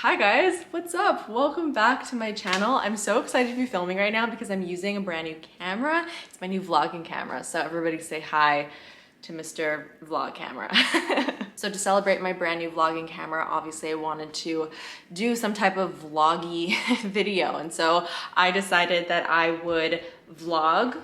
Hi guys, what's up? Welcome back to my channel. I'm so excited to be filming right now because I'm using a brand new camera. It's my new vlogging camera, so everybody say hi to Mr. Vlog Camera. So to celebrate my brand new vlogging camera, obviously I wanted to do some type of vloggy video, and so I decided that I would vlog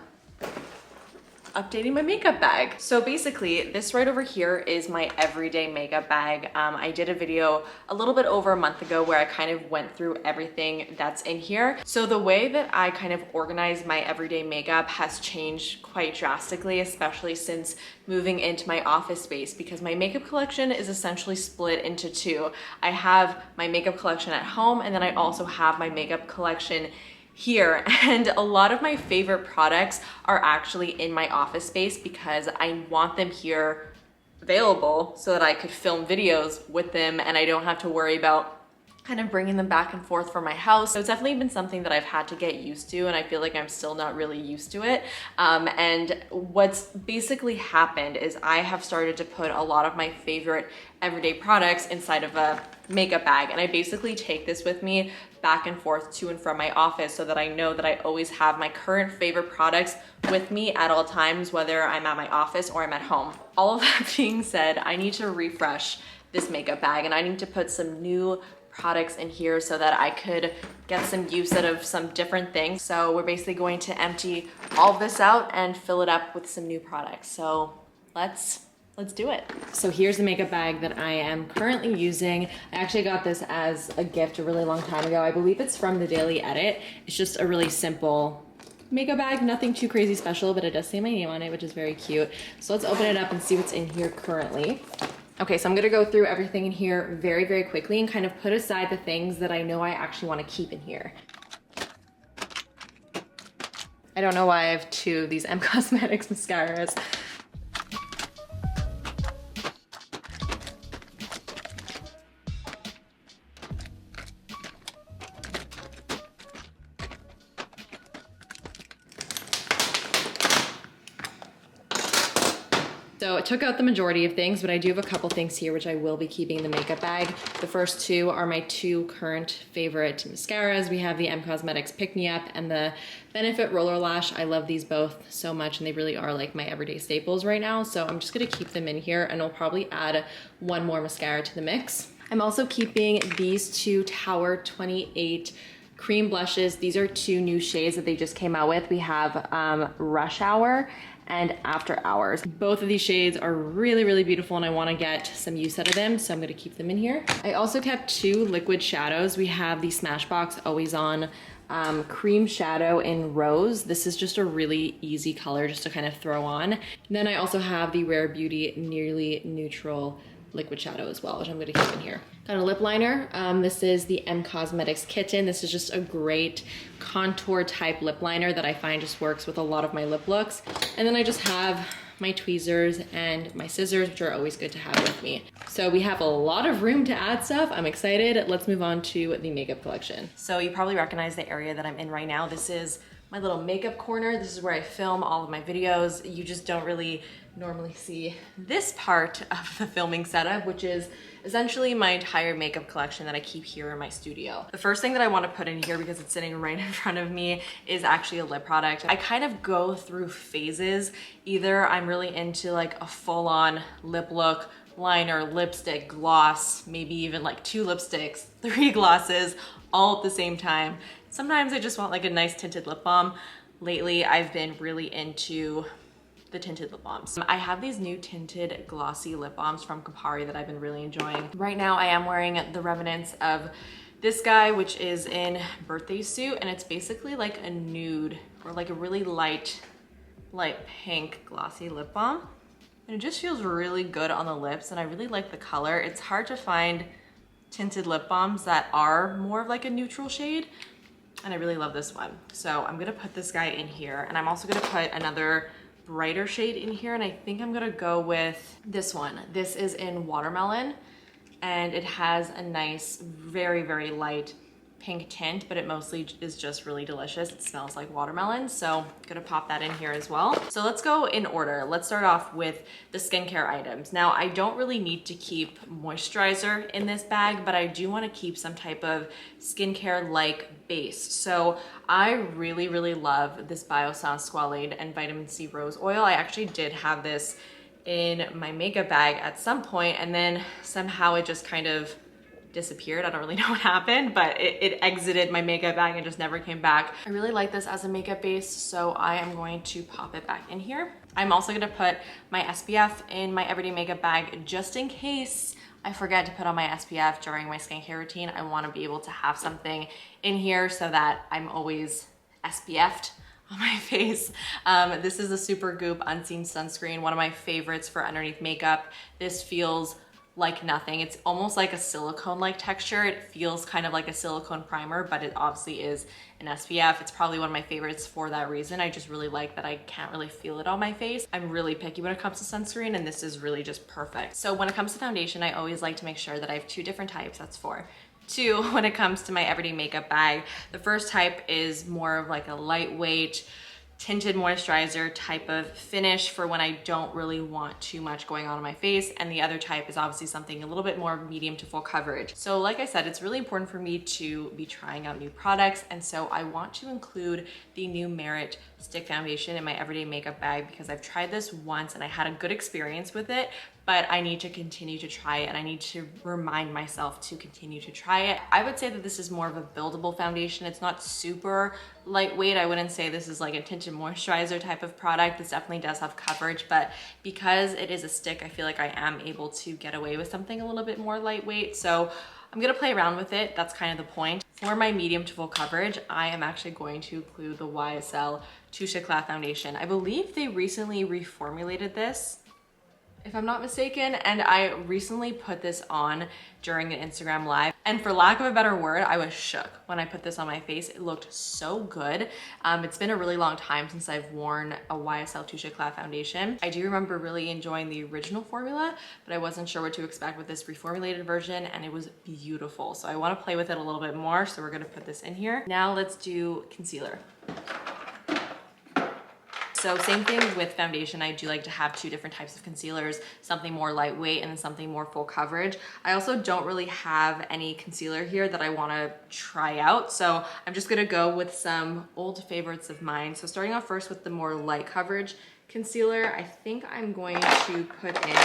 updating my makeup bag. So basically this right over here is my everyday makeup bag. I did a video a little bit over a month ago where I kind of went through everything that's in here. So the way that I kind of organize my everyday makeup has changed quite drastically, especially since moving into my office space, because my makeup collection is essentially split into two. I have my makeup collection at home, and then I also have my makeup collection here, and a lot of my favorite products are actually in my office space because I want them here available so that I could film videos with them and I don't have to worry about kind of bringing them back and forth from my house. So it's definitely been something that I've had to get used to, and I feel like I'm still not really used to it. And what's basically happened is I have started to put a lot of my favorite everyday products inside of a makeup bag, and I basically take this with me back and forth to and from my office so that I know that I always have my current favorite products with me at all times, whether I'm at my office or I'm at home. All of that being said, I need to refresh this makeup bag and I need to put some new products in here so that I could get some use out of some different things. So we're basically going to empty all of this out and fill it up with some new products. So let's do it. So here's the makeup bag that I am currently using. I actually got this as a gift a really long time ago. I believe it's from the Daily Edit. It's just a really simple makeup bag, nothing too crazy special, but it does say my name on it, which is very cute. So let's open it up and see what's in here currently. Okay, so I'm gonna go through everything in here very, very quickly and kind of put aside the things that I know I actually wanna keep in here. I don't know why I have two of these M Cosmetics mascaras. So it took out the majority of things, but I do have a couple things here which I will be keeping in the makeup bag. The first two are my two current favorite mascaras. We have the M Cosmetics Pick Me Up and the Benefit Roller Lash. I love these both so much and they really are like my everyday staples right now. So I'm just gonna keep them in here and I'll probably add one more mascara to the mix. I'm also keeping these two Tower 28 cream blushes. These are two new shades that they just came out with. We have Rush Hour and After Hours. Both of these shades are really, really beautiful and I wanna get some use out of them, so I'm gonna keep them in here. I also kept two liquid shadows. We have the Smashbox Always On cream shadow in rose. This is just a really easy color just to kind of throw on. And then I also have the Rare Beauty Nearly Neutral liquid shadow as well, which I'm gonna keep in here. Got a lip liner. This is the M Cosmetics Kitten. This is just a great contour type lip liner that I find just works with a lot of my lip looks. And then I just have my tweezers and my scissors, which are always good to have with me. So we have a lot of room to add stuff. I'm excited. Let's move on to the makeup collection. So you probably recognize the area that I'm in right now. This is my little makeup corner. This is where I film all of my videos. You just don't really normally see this part of the filming setup, which is essentially my entire makeup collection that I keep here in my studio. The first thing that I want to put in here, because it's sitting right in front of me, is actually a lip product. I kind of go through phases. Either I'm really into like a full-on lip look, liner, lipstick, gloss, maybe even like 2 lipsticks, 3 glosses, all at the same time. Sometimes I just want like a nice tinted lip balm. Lately, I've been really into the tinted lip balms. I have these new tinted glossy lip balms from Kopari that I've been really enjoying. Right now I am wearing the remnants of this guy, which is in Birthday Suit, and it's basically like a nude or like a really light pink glossy lip balm. And it just feels really good on the lips and I really like the color. It's hard to find tinted lip balms that are more of like a neutral shade, and I really love this one. So I'm gonna put this guy in here, and I'm also gonna put another brighter shade in here, and I think I'm gonna go with this one. This is in Watermelon, and it has a nice, very, very light pink tint, but it mostly is just really delicious. It smells like watermelon, so I'm gonna pop that in here as well. So let's go in order. Let's start off with the skincare items. Now, I don't really need to keep moisturizer in this bag, but I do wanna keep some type of skincare-like base. So I really, really love this Biossance Squalane and Vitamin C Rose Oil. I actually did have this in my makeup bag at some point, and then somehow it just kind of disappeared. I don't really know what happened, but it exited my makeup bag and just never came back. I really like this as a makeup base, so I am going to pop it back in here. I'm also gonna put my SPF in my everyday makeup bag just in case I forget to put on my SPF during my skincare routine. I wanna be able to have something in here so that I'm always SPF'd on my face. This is a Supergoop Unseen sunscreen, one of my favorites for underneath makeup. This feels like nothing. It's almost like a silicone-like texture. It feels kind of like a silicone primer, but it obviously is an SPF. It's probably one of my favorites for that reason. I just really like that I can't really feel it on my face. I'm really picky when it comes to sunscreen, and this is really just perfect. So when it comes to foundation, I always like to make sure that I have two different types. That's four. Two, when it comes to my everyday makeup bag, the first type is more of like a lightweight, tinted moisturizer type of finish for when I don't really want too much going on my face. And the other type is obviously something a little bit more medium to full coverage. So like I said, it's really important for me to be trying out new products. And so I want to include the new Merit Stick Foundation in my everyday makeup bag because I've tried this once and I had a good experience with it, but I need to continue to try it and I need to remind myself to continue to try it. I would say that this is more of a buildable foundation. It's not super lightweight. I wouldn't say this is like a tinted moisturizer type of product. This definitely does have coverage, but because it is a stick, I feel like I am able to get away with something a little bit more lightweight. So I'm gonna play around with it. That's kind of the point. For my medium to full coverage, I am actually going to include the YSL Touche Eclat foundation. I believe they recently reformulated this, if I'm not mistaken, and I recently put this on during an Instagram live, and for lack of a better word, I was shook when I put this on my face. It looked so good. It's been a really long time since I've worn a YSL Touche Eclat foundation. I do remember really enjoying the original formula, but I wasn't sure what to expect with this reformulated version, and it was beautiful. So I want to play with it a little bit more, so we're gonna put this in here. Now let's do concealer. So same thing with foundation. I do like to have two different types of concealers, something more lightweight and then something more full coverage. I also don't really have any concealer here that I wanna try out. So I'm just gonna go with some old favorites of mine. So starting off first with the more light coverage concealer, I think I'm going to put in,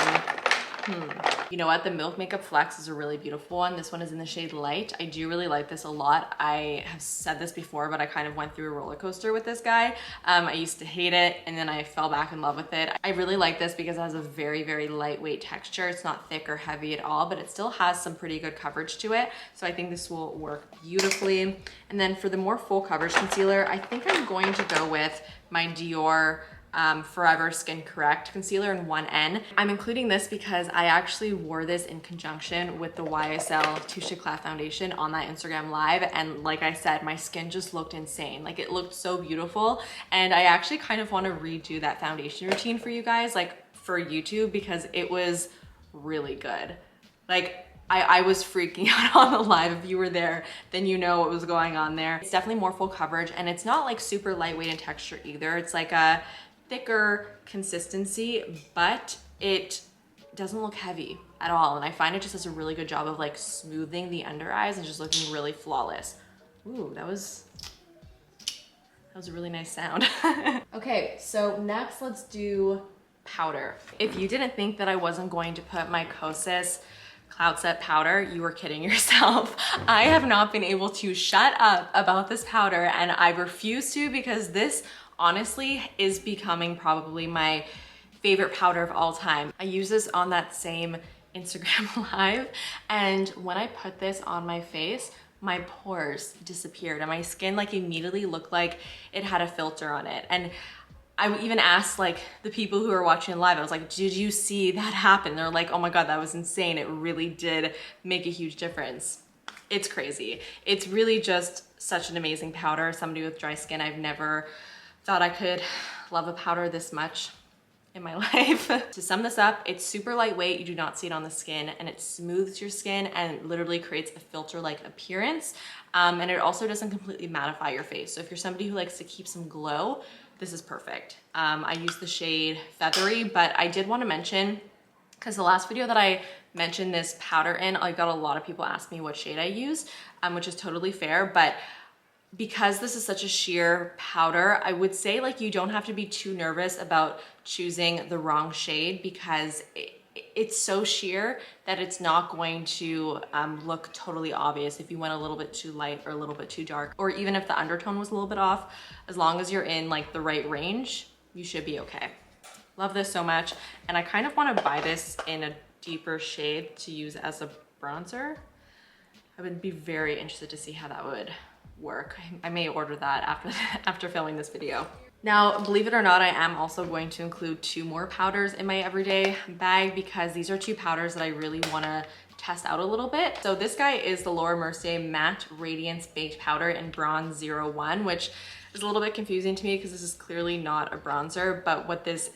you know what? The Milk Makeup Flex is a really beautiful one. This one is in the shade Light. I do really like this a lot. I have said this before, but I kind of went through a roller coaster with this guy. I used to hate it, and then I fell back in love with it. I really like this because it has a very, very lightweight texture. It's not thick or heavy at all, but it still has some pretty good coverage to it. So I think this will work beautifully. And then for the more full coverage concealer, I think I'm going to go with my Dior Forever Skin Correct concealer in 1N. I'm including this because I actually wore this in conjunction with the YSL Touche Eclat foundation on that Instagram live, and like I said, my skin just looked insane. Like, it looked so beautiful, and I actually kind of want to redo that foundation routine for you guys, like for YouTube, because it was really good. Like, I was freaking out on the live. If you were there, then you know what was going on there. It's definitely more full coverage, and it's not like super lightweight in texture either. It's like a thicker consistency, but it doesn't look heavy at all. And I find it just does a really good job of like smoothing the under eyes and just looking really flawless. Ooh, that was a really nice sound. Okay, so next let's do powder. If you didn't think that I wasn't going to put my Kosas Cloud Set powder, you were kidding yourself. I have not been able to shut up about this powder, and I refuse to, because this honestly is becoming probably my favorite powder of all time. I use this on that same Instagram live, and when I put this on my face, my pores disappeared and my skin like immediately looked like it had a filter on it. And I even asked like the people who are watching live, I was like, did you see that happen? They're like, oh my God, that was insane. It really did make a huge difference. It's crazy. It's really just such an amazing powder. Somebody with dry skin, I've never thought I could love a powder this much in my life. To sum this up, it's super lightweight, you do not see it on the skin, and it smooths your skin and literally creates a filter-like appearance. And it also doesn't completely mattify your face. So if you're somebody who likes to keep some glow, this is perfect. I use the shade Feathery, but I did want to mention, because the last video that I mentioned this powder in, I got a lot of people ask me what shade I use, which is totally fair, but because this is such a sheer powder, I would say like you don't have to be too nervous about choosing the wrong shade, because it's so sheer that it's not going to look totally obvious if you went a little bit too light or a little bit too dark, or even if the undertone was a little bit off. As long as you're in like the right range, you should be okay. Love this so much. And I kind of want to buy this in a deeper shade to use as a bronzer. I would be very interested to see how that would work. I may order that after filming this video. Now, believe it or not, I am also going to include 2 more powders in my everyday bag, because these are 2 powders that I really want to test out a little bit. So this guy is the Laura Mercier Matte Radiance Baked Powder in Bronze 01, which is a little bit confusing to me because this is clearly not a bronzer, but what this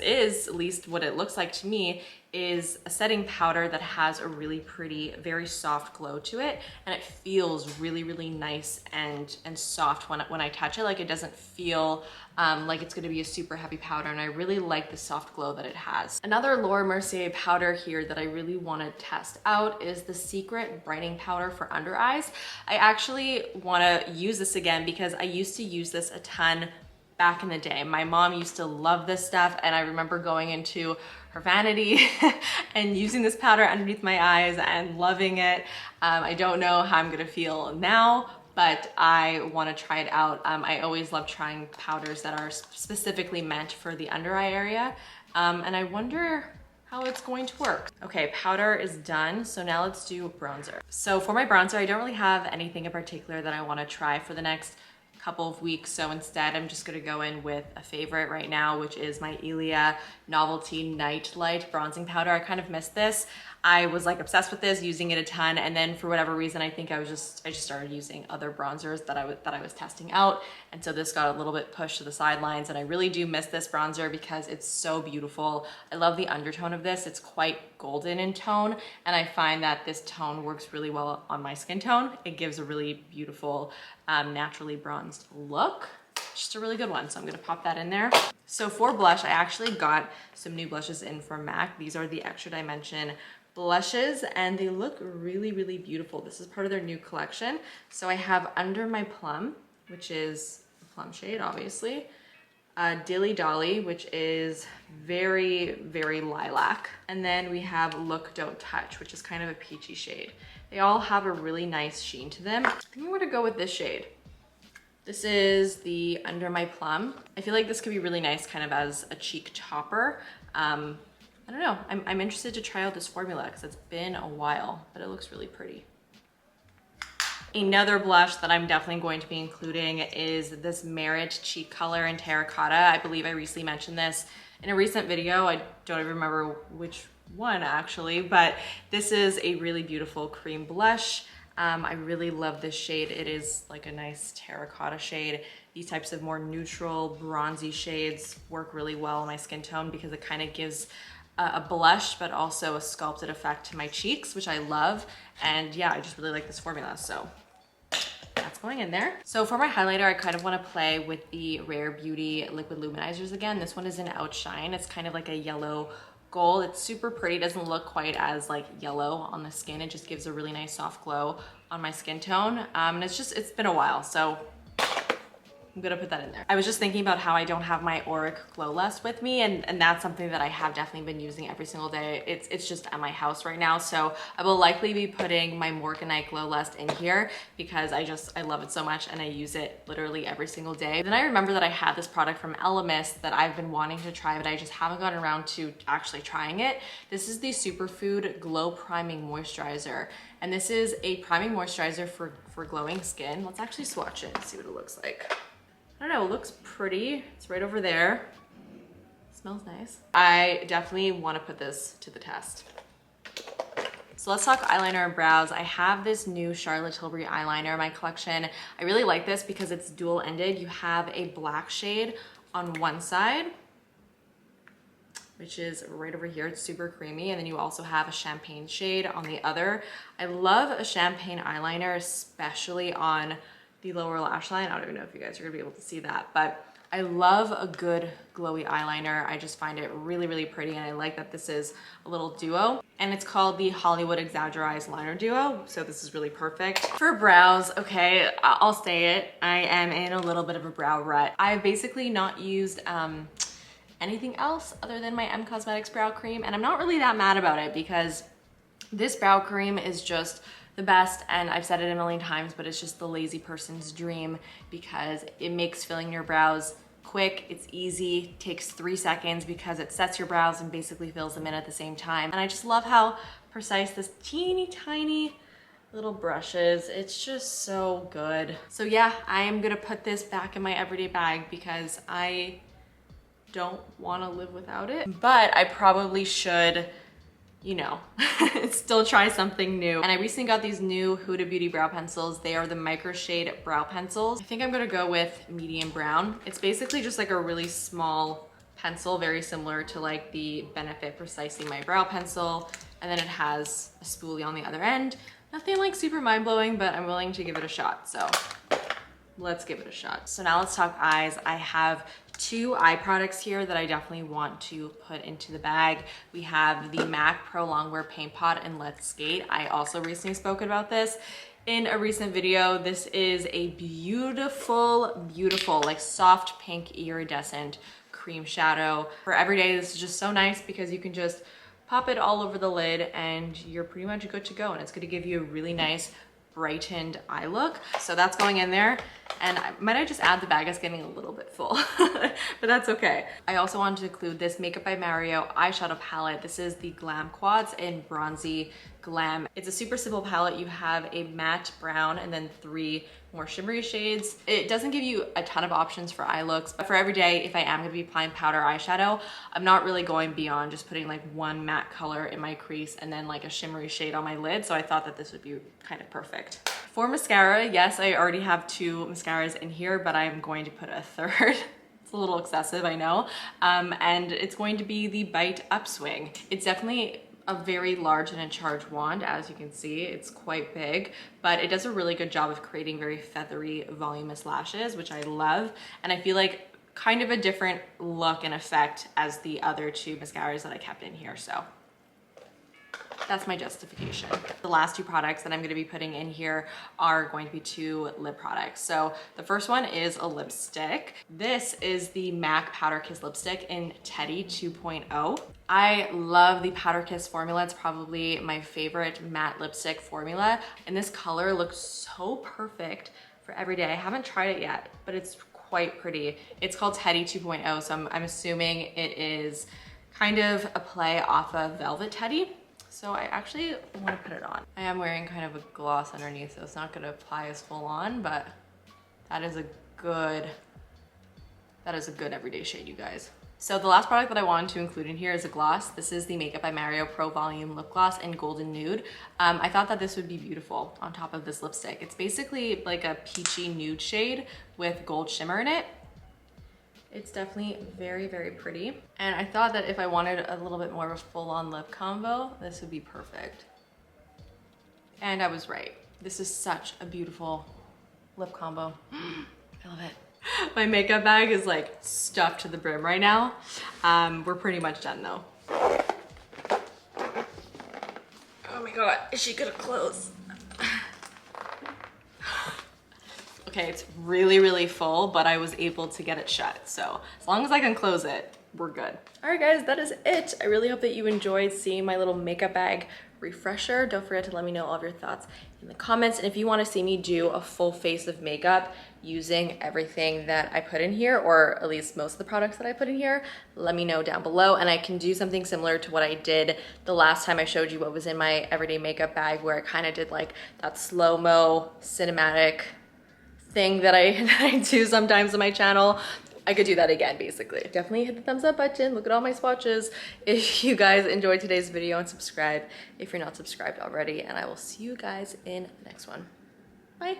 is, at least what it looks like to me, is a setting powder that has a really pretty, very soft glow to it, and it feels really, really nice and soft when I touch it. Like, it doesn't feel like it's gonna be a super heavy powder, and I really like the soft glow that it has. Another Laura Mercier powder here that I really wanna test out is the Secret Brightening Powder for under eyes. I actually wanna use this again because I used to use this a ton back in the day. My mom used to love this stuff, and I remember going into her vanity and using this powder underneath my eyes and loving it. I don't know how I'm gonna feel now, but I wanna try it out. I always love trying powders that are specifically meant for the under eye area, and I wonder how it's going to work. Okay, powder is done, so now let's do bronzer. So for my bronzer, I don't really have anything in particular that I wanna try for the next couple of weeks, so instead I'm just gonna go in with a favorite right now, which is my Ilia Novelty Night Light Bronzing Powder. I kind of missed this. I was like obsessed with this, using it a ton, and then for whatever reason, I think I just started using other bronzers that I was testing out, and so this got a little bit pushed to the sidelines, and I really do miss this bronzer because it's so beautiful. I love the undertone of this. It's quite golden in tone, and I find that this tone works really well on my skin tone. It gives a really beautiful, naturally bronzed look. Just a really good one, so I'm gonna pop that in there. So for blush, I actually got some new blushes in from MAC. These are the Extra Dimension blushes, and they look really, really beautiful. This is part of their new collection. So I have Under My Plum, which is a plum shade, obviously. Dilly Dolly, which is very, very lilac. And then we have Look, Don't Touch, which is kind of a peachy shade. They all have a really nice sheen to them. I think I'm gonna go with this shade. This is the Under My Plum. I feel like this could be really nice kind of as a cheek topper. I don't know, I'm interested to try out this formula because it's been a while, but it looks really pretty. Another blush that I'm definitely going to be including is this Merit Cheek Color in Terracotta. I believe I recently mentioned this in a recent video. I don't even remember which one actually, but this is a really beautiful cream blush. I really love this shade. It is like a nice terracotta shade. These types of more neutral, bronzy shades work really well on my skin tone because it kind of gives a blush, but also a sculpted effect to my cheeks, which I love. And yeah, I just really like this formula, so that's going in there. So for my highlighter, I kind of want to play with the Rare Beauty liquid luminizers again. This one is in Outshine. It's kind of like a yellow gold. It's super pretty. It doesn't look quite as like yellow on the skin. It just gives a really nice soft glow on my skin tone. And it's been a while, so I'm gonna put that in there. I was just thinking about how I don't have my Auric Glow Lust with me, and that's something that I have definitely been using every single day. It's just at my house right now, so I will likely be putting my Morganite Glow Lust in here because I love it so much and I use it literally every single day. Then I remember that I had this product from Elemis that I've been wanting to try, but I just haven't gotten around to actually trying it. This is the Superfood Glow Priming Moisturizer, and this is a priming moisturizer for glowing skin. Let's actually swatch it and see what it looks like. I don't know, it looks pretty. It's right over there. It smells nice. I definitely want to put this to the test. So let's talk eyeliner and brows. I have this new Charlotte Tilbury eyeliner in my collection. I really like this because it's dual-ended. You have a black shade on one side which is right over here. It's super creamy. And then you also have a champagne shade on the other. I love a champagne eyeliner, especially on the lower lash line. I don't even know if you guys are gonna be able to see that, but I love a good glowy eyeliner. I just find it really, really pretty, and I like that this is a little duo. And it's called the Hollywood Exaggerized Liner Duo, so this is really perfect. For brows, okay, I'll say it, I am in a little bit of a brow rut. I've basically not used anything else other than my M Cosmetics brow cream, and I'm not really that mad about it because this brow cream is just the best, and I've said it a million times, but it's just the lazy person's dream because it makes filling your brows quick, it's easy, takes 3 seconds because it sets your brows and basically fills them in at the same time. And I just love how precise this teeny tiny little brush is. It's just so good. So yeah, I am gonna put this back in my everyday bag because I don't want to live without it, but I probably should, you know, still try something new. And I recently got these new Huda Beauty brow pencils. They are the Microshade brow pencils. I think I'm gonna go with medium brown. It's basically just like a really small pencil, very similar to like the Benefit Precisely My Brow pencil. And then it has a spoolie on the other end. Nothing like super mind-blowing, but I'm willing to give it a shot. So let's give it a shot. So now let's talk eyes. I have 2 eye products here that I definitely want to put into the bag. We have the MAC Pro Longwear Paint Pot in Let's Skate. I also recently spoke about this in a recent video. This is a beautiful, beautiful, like soft pink iridescent cream shadow. For everyday, this is just so nice because you can just pop it all over the lid and you're pretty much good to go. And it's gonna give you a really nice brightened eye look. So that's going in there. And might I just add, the bag is getting a little bit full, but that's okay. I also wanted to include this Makeup by Mario eyeshadow palette. This is the Glam Quads in Bronzy Glam. It's a super simple palette. You have a matte brown and then 3 more shimmery shades. It doesn't give you a ton of options for eye looks, but for every day, if I am gonna be applying powder eyeshadow, I'm not really going beyond just putting like one matte color in my crease and then like a shimmery shade on my lid. So I thought that this would be kind of perfect. For mascara, yes, I already have 2 mascaras in here, but I'm going to put a 3rd. It's a little excessive, I know. And it's going to be the Bite Upswing. It's definitely a very large and in charge wand. As you can see, it's quite big, but it does a really good job of creating very feathery, voluminous lashes, which I love. And I feel like kind of a different look and effect as the other 2 mascaras that I kept in here, so that's my justification. The last 2 products that I'm gonna be putting in here are going to be 2 lip products. So the first one is a lipstick. This is the MAC Powder Kiss lipstick in Teddy 2.0. I love the Powder Kiss formula. It's probably my favorite matte lipstick formula. And this color looks so perfect for every day. I haven't tried it yet, but it's quite pretty. It's called Teddy 2.0, so I'm assuming it is kind of a play off of Velvet Teddy. So I actually want to put it on. I am wearing kind of a gloss underneath, so it's not going to apply as full on, but that is a good everyday shade, you guys. So the last product that I wanted to include in here is a gloss. This is the Makeup by Mario Pro Volume Lip Gloss in Golden Nude. I thought that this would be beautiful on top of this lipstick. It's basically like a peachy nude shade with gold shimmer in it. It's definitely very, very pretty. And I thought that if I wanted a little bit more of a full-on lip combo, this would be perfect. And I was right. This is such a beautiful lip combo. I love it. My makeup bag is like stuffed to the brim right now. We're pretty much done though. Oh my God, is she gonna close? Okay, it's really, really full, but I was able to get it shut. So as long as I can close it, we're good. All right, guys, that is it. I really hope that you enjoyed seeing my little makeup bag refresher. Don't forget to let me know all of your thoughts in the comments. And if you want to see me do a full face of makeup using everything that I put in here, or at least most of the products that I put in here, let me know down below. And I can do something similar to what I did the last time I showed you what was in my everyday makeup bag, where I kind of did like that slow-mo cinematic thing that I do sometimes on my channel. I could do that again, basically. Definitely hit the thumbs up button. Look at all my swatches if you guys enjoyed today's video, and subscribe if you're not subscribed already. And I will see you guys in the next one. Bye.